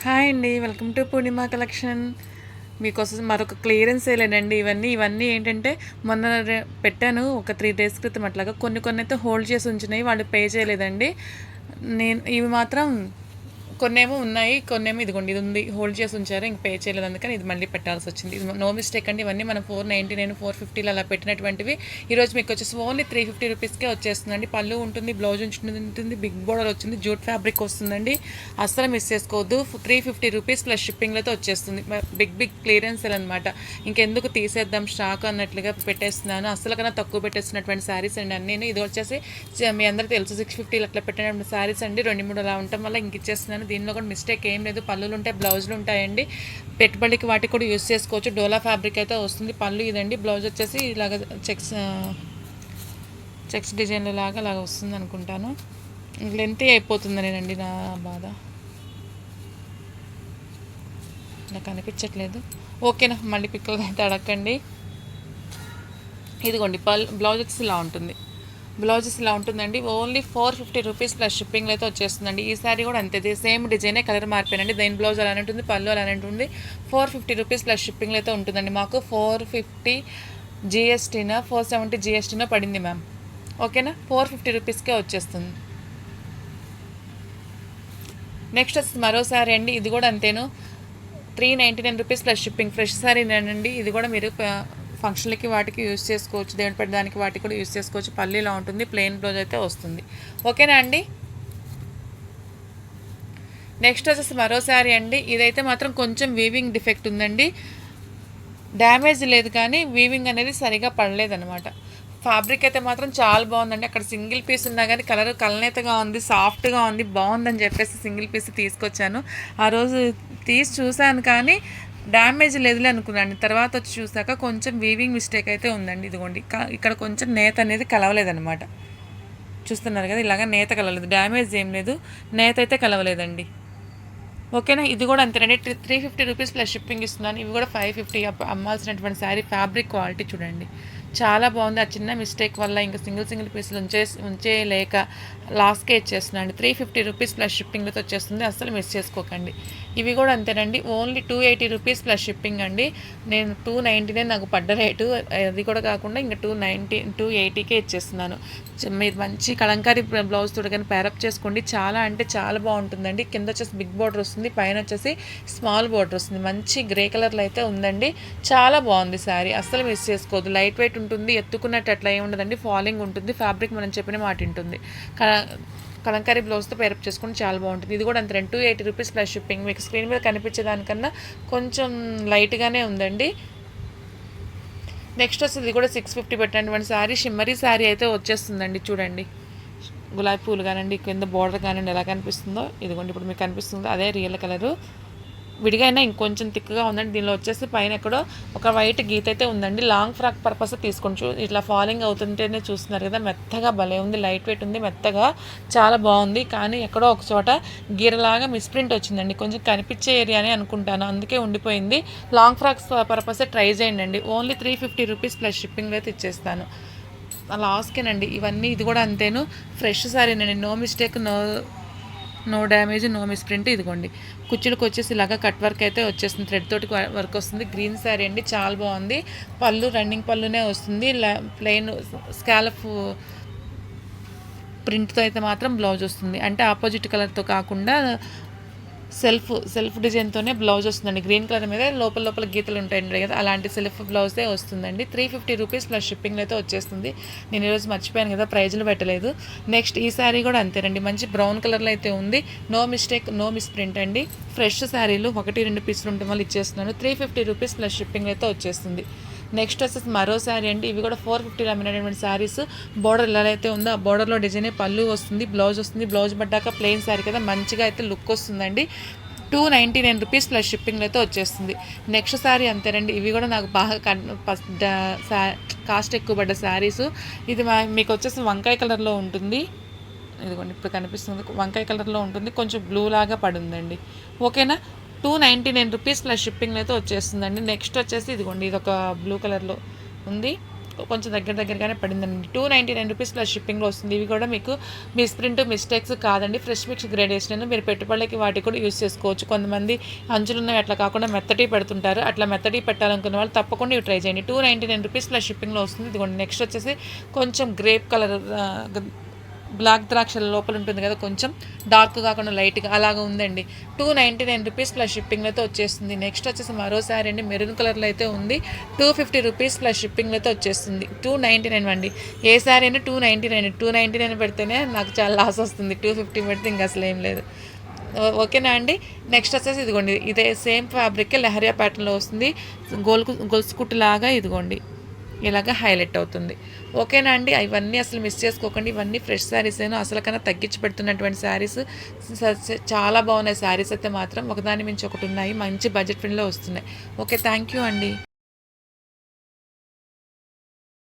Hi అండి, welcome to Purnima collection. మీకోసం మరొక క్లియరెన్స్ సేలేనండి. ఇవన్నీ ఏంటంటే మొన్న పెట్టాను ఒక 3 days క్రితం. అట్లాగా కొన్ని అయితే హోల్డ్ చేసి ఉంచినాయి, వాళ్ళు పే చేయలేదండి. నేను ఇవి మాత్రం కొన్నేమో ఉన్నాయి, కొన్నేమో ఇదిగోండి ఇది ఉంది, హోల్డ్ చేసి ఉంచారు, ఇంక పే చేయలేదు, అందుకని ఇది మళ్ళీ పెట్టాల్సి వచ్చింది. ఇది నో మిస్టేక్ అండి. ఇవన్నీ మనం 499 450 అలా పెట్టినటువంటివి. ఈరోజు మీకు వచ్చేసి ఓన్లీ 350 రూపీస్కే వచ్చేస్తుందండి. పళ్ళు ఉంటుంది, బ్లౌజ్ ఉంటుంది, బిగ్ బోర్డర్ వచ్చింది, జూట్ ఫ్యాబ్రిక్ వస్తుందండి. అస్సలు మిస్ చేసుకోవద్దు. 350 రూపీస్ ప్లస్ షిప్పింగ్లతో వచ్చేస్తుంది. బిగ్ క్లియరెన్స్ అనమాట. ఇంకెందుకు తీసేద్దాం స్టాక్ అన్నట్లుగా పెట్టేస్తున్నాను. అస్సలు కన్నా తక్కువ పెట్టేస్తున్నటువంటి శారీస్ అండి అన్నీ. ఇది వచ్చేసి మీ అందరికీ తెలుసు 650 అట్లా పెట్టినటువంటి శారీస్ అండి. 2-3 అలా ఉండటం వల్ల ఇంక ఇచ్చేస్తున్నాను. దీనిలో కూడా మిస్టేక్ ఏం లేదు. పళ్ళులు ఉంటాయి, బ్లౌజులు ఉంటాయండి. పెట్టుబడికి వాటికి కూడా యూస్ చేసుకోవచ్చు. డోలా ఫ్యాబ్రిక్ అయితే వస్తుంది. పళ్ళు ఇదండి, బ్లౌజ్ వచ్చేసి ఇలాగ చెక్స్ డిజైన్లు లాగా అలాగ వస్తుంది అనుకుంటాను. లెంత్ అయిపోతుందనేనండి నా బాధ. నాకు అనిపించట్లేదు. ఓకేనా, మళ్ళీ పిక్కలు అయితే అడగండి. ఇదిగోండి బ్లౌజ్ వచ్చేసి ఇలా ఉంటుంది. బ్లౌజెస్ ఇలా ఉంటుందండి. ఓన్లీ 450 రూపీస్ ప్లస్ షిప్పింగ్లో అయితే వచ్చేస్తుందండి. ఈ సారీ కూడా అంతే, సేమ్ డిజైనే, కలర్ మారిపోయినండి. దీని బ్లౌజ్ అలానే ఉంటుంది, పళ్ళు అలానే ఉంటుంది. 450 రూపీస్ ప్లస్ షిప్పింగ్లో అయితే ఉంటుందండి. మాకు 450 జిఎస్టీనా 470 జిఎస్టీనా పడింది మ్యామ్. ఓకేనా, 450 రూపీస్కే వచ్చేస్తుంది. నెక్స్ట్ వచ్చి మరో సారీ అండి. ఇది కూడా అంతేను, 399 రూపీస్ ప్లస్ షిప్పింగ్. ఫ్రెష్ సారీనేనండి. ఇది కూడా మీరు ఫంక్షన్లకి వాటికి యూజ్ చేసుకోవచ్చు, దేవుని పెట్టడానికి వాటికి కూడా యూజ్ చేసుకోవచ్చు. పల్లీలా ఉంటుంది, ప్లెయిన్ బ్లౌజ్ అయితే వస్తుంది. ఓకేనా అండి. నెక్స్ట్ వచ్చేసి మరో శారీ అండి. ఇదైతే మాత్రం కొంచెం వీవింగ్ డిఫెక్ట్ ఉందండి. డ్యామేజ్ లేదు కానీ వీవింగ్ అనేది సరిగా పడలేదన్నమాట. ఫ్యాబ్రిక్ అయితే మాత్రం చాలా బాగుందండి. అక్కడ సింగిల్ పీస్ ఉన్నా కానీ కలర్ కలనేతగా ఉంది, సాఫ్ట్గా ఉంది, బాగుందని చెప్పేసి సింగిల్ పీస్ తీసుకొచ్చాను. ఆ రోజు తీసి చూశాను కానీ డ్యామేజ్ లేదులే అనుకున్నాను. తర్వాత వచ్చి చూసాక కొంచెం వీవింగ్ మిస్టేక్ అయితే ఉందండి. ఇదిగోండి ఇక్కడ కొంచెం నేత అనేది కలవలేదన్నమాట. చూస్తున్నారు కదా, ఇలాగ నేత కలవలేదు. డ్యామేజ్ ఏం లేదు, నేత అయితే కలవలేదండి. ఓకేనా, ఇది కూడా అంతేనండి. 350 రూపీస్ ప్లస్ షిప్పింగ్ ఇస్తున్నాను. ఇవి కూడా 550 అమ్మాల్సినటువంటి శారీ. ఫ్యాబ్రిక్ క్వాలిటీ చూడండి, చాలా బాగుంది. ఆ చిన్న మిస్టేక్ వల్ల ఇంకా సింగిల్ పీసులు ఉంచేయలేక లాస్కే ఇచ్చేస్తున్నాను. 350 రూపీస్ ప్లస్ షిప్పింగ్తో వచ్చేస్తుంది, అస్సలు మిస్ చేసుకోకండి. ఇవి కూడా అంతేనండి, ఓన్లీ 280 రూపీస్ ప్లస్ షిప్పింగ్ అండి. నేను 299 నాకు పడ్డ రేటు, అది కూడా కాకుండా ఇంకా 280కే ఇచ్చేస్తున్నాను. మీరు మంచి కలంకారీ బ్లౌజ్ తోడుగానే ప్యారప్ చేసుకోండి. చాలా అంటే చాలా బాగుంటుందండి. కింద వచ్చేసి బిగ్ బోర్డర్ వస్తుంది, పైన వచ్చేసి స్మాల్ బోర్డర్ వస్తుంది. మంచి గ్రే కలర్లో అయితే ఉందండి. చాలా బాగుంది శారీ, అస్సలు మిస్ చేసుకోవద్దు. లైట్ వెయిట్ ఉంటుంది, ఎత్తుకున్నట్టు అట్లా ఏమి ఉండదండి. ఫాలింగ్ ఉంటుంది, ఫ్యాబ్రిక్ మనం చెప్పిన మాట ఉంటుంది. కలంకారీ బ్లౌజ్తో పేరప్ చేసుకుని చాలా బాగుంటుంది. ఇది కూడా అంతే, 280 రూపీస్ ప్లస్ షిప్పింగ్. మీకు స్క్రీన్ మీద కనిపించేదానికన్నా కొంచెం లైట్గానే ఉందండి. నెక్స్ట్ వచ్చి ఇది కూడా 650 పెట్టినటువంటి శారీ, షిమ్మరీ శారీ అయితే వచ్చేస్తుందండి. చూడండి, గులాబీ పూలు కానివ్వండి, కింద బోర్డర్ కానివ్వండి ఎలా కనిపిస్తుందో, ఇదిగోండి ఇప్పుడు మీకు కనిపిస్తుందో అదే రియల్ కలరు. విడిగా అయినా ఇంకొంచెం థిక్గా ఉందండి. దీనిలో వచ్చేసి పైన ఎక్కడో ఒక వైట్ గీత అయితే ఉందండి. లాంగ్ ఫ్రాక్ పర్పస్ తీసుకొని ఇట్లా ఫాలింగ్ అవుతుంటేనే చూస్తున్నారు కదా, మెత్తగా భలే ఉంది, లైట్ వెయిట్ ఉంది, మెత్తగా చాలా బాగుంది. కానీ ఎక్కడో ఒక చోట గీరలాగా మిస్ప్రింట్ వచ్చిందండి. కొంచెం కనిపించే ఏరియానే అనుకుంటాను, అందుకే ఉండిపోయింది. లాంగ్ ఫ్రాక్స్ పర్పస్ ట్రై చేయండి అండి. ఓన్లీ 350 రూపీస్ ప్లస్ షిప్పింగ్ అయితే ఇచ్చేస్తాను. లాస్కేనండి ఇవన్నీ. ఇది కూడా అంతేను, ఫ్రెష్ సారీనండి, no mistake, no damage, no misprint. ఇదిగోండి కుచ్చులకు వచ్చేసి ఇలాగా కట్ వర్క్ అయితే వచ్చేస్తుంది, థ్రెడ్ తోటి వర్క్ వస్తుంది. గ్రీన్ శారీ అండి, చాలా బాగుంది. పళ్ళు రన్నింగ్ పళ్ళునే వస్తుంది. ప్లెయిన్ స్కాలప్ ప్రింట్తో అయితే మాత్రం బ్లౌజ్ వస్తుంది. అంటే ఆపోజిట్ కలర్తో కాకుండా సెల్ఫ్ డిజైన్తోనే బ్లౌజ్ వస్తుందండి. గ్రీన్ కలర్ మీద లోపల గీతలు ఉంటాయండి కదా, అలాంటి సెల్ఫ్ బ్లౌజే వస్తుందండి. 350 రూపీస్ ప్లస్ షిప్పింగ్లో అయితే వచ్చేస్తుంది. నేను ఈరోజు మర్చిపోయాను కదా, ప్రైజ్లు పెట్టలేదు. నెక్స్ట్ ఈ శారీ కూడా అంతేనండి, మంచి బ్రౌన్ కలర్లో అయితే ఉంది. నో మిస్టేక్, నో మిస్ప్రింట్ అండి. ఫ్రెష్ శారీలు 1-2 పీసులు ఉండటం వల్ల ఇచ్చేస్తున్నాను. 350 రూపీస్ ప్లస్ షిప్పింగ్ అయితే వచ్చేస్తుంది. నెక్స్ట్ వచ్చేసి మరో శారీ అండి. ఇవి కూడా 450 అమ్మినటువంటి శారీస్. బోర్డర్ ఎలా అయితే ఉందో ఆ బోర్డర్లో డిజైన్, పళ్ళు వస్తుంది, బ్లౌజ్ వస్తుంది. బ్లౌజ్ పడ్డాక ప్లెయిన్ శారీ కదా, మంచిగా అయితే లుక్ వస్తుందండి. 299 రూపీస్ ప్లస్ షిప్పింగ్లో అయితే వచ్చేస్తుంది. నెక్స్ట్ శారీ అంతేనండి. ఇవి కూడా నాకు బాగా కాస్ట్ ఎక్కువ పడ్డ శారీస్. ఇది మీకు వచ్చేసి వంకాయ కలర్లో ఉంటుంది. ఇదిగోండి ఇప్పుడు కనిపిస్తుంది, వంకాయ కలర్లో ఉంటుంది, కొంచెం బ్లూ లాగా పడుందండి. ఓకేనా, 299 రూపీస్ ప్లస్ షిప్పింగ్లో అయితే వచ్చేస్తుందండి. నెక్స్ట్ వచ్చేసి ఇదిగోండి, ఇది ఒక బ్లూ కలర్లో ఉంది, కొంచెం దగ్గరగానే పడిందండి. 299 రూపీస్ ప్లస్ షిప్పింగ్లో వస్తుంది. ఇవి కూడా మీకు మిస్ప్రింట్ మిస్టేక్స్ కాదండి, ఫ్రెష్ మిక్స్ గ్రేడేషన్. మీరు పెట్టుబడులకి వాటికి కూడా యూస్ చేసుకోవచ్చు. కొంతమంది అంచులున్నవి అట్లా కాకుండా మెత్తటి పెడుతుంటారు. అట్లా మెత్తటి పెట్టాలనుకున్న వాళ్ళు తప్పకుండా ఇవి ట్రై చేయండి. 299 రూపీస్ ప్లస్ షిప్పింగ్లో వస్తుంది. ఇదిగోండి. నెక్స్ట్ వచ్చేసి కొంచెం గ్రేప్ కలర్ బ్లాక్ ద్రాక్షల లోపల ఉంటుంది కదా, కొంచెం డార్క్ కాకుండా లైట్గా అలాగా ఉందండి. 299 రూపీస్ ప్లస్ షిప్పింగ్లతో వచ్చేస్తుంది. నెక్స్ట్ వచ్చేసి మరో శారీ అండి, మెరూన్ కలర్లో అయితే ఉంది. 250 రూపీస్ ప్లస్ షిప్పింగ్లతో వచ్చేస్తుంది. 299 అండి. ఏ శారీ అయినా 299 పెడితేనే నాకు చాలా లాస్ వస్తుంది. 250 పెడితే ఇంకా అసలు ఏం లేదు. ఓకేనా అండి. నెక్స్ట్ వచ్చేసి ఇదిగోండి, ఇదే సేమ్ ఫ్యాబ్రిక్ లెహరియా ప్యాటర్న్లో వస్తుంది. గొలుసు కుట్టు లాగా ఇదిగోండి ఇలాగ హైలైట్ అవుతుంది. ఓకేనా అండి. ఇవన్నీ అసలు మిస్ చేసుకోకండి. ఇవన్నీ ఫ్రెష్ శారీస్ అయినా అసలు కన్నా తగ్గించి పెడుతున్నటువంటి శారీస్. చాలా బాగున్నాయి శారీస్ అయితే మాత్రం, ఒకదాని మించి ఒకటి ఉన్నాయి. మంచి బడ్జెట్ ఫ్రెండ్లో వస్తున్నాయి. ఓకే, థ్యాంక్ యూ అండి.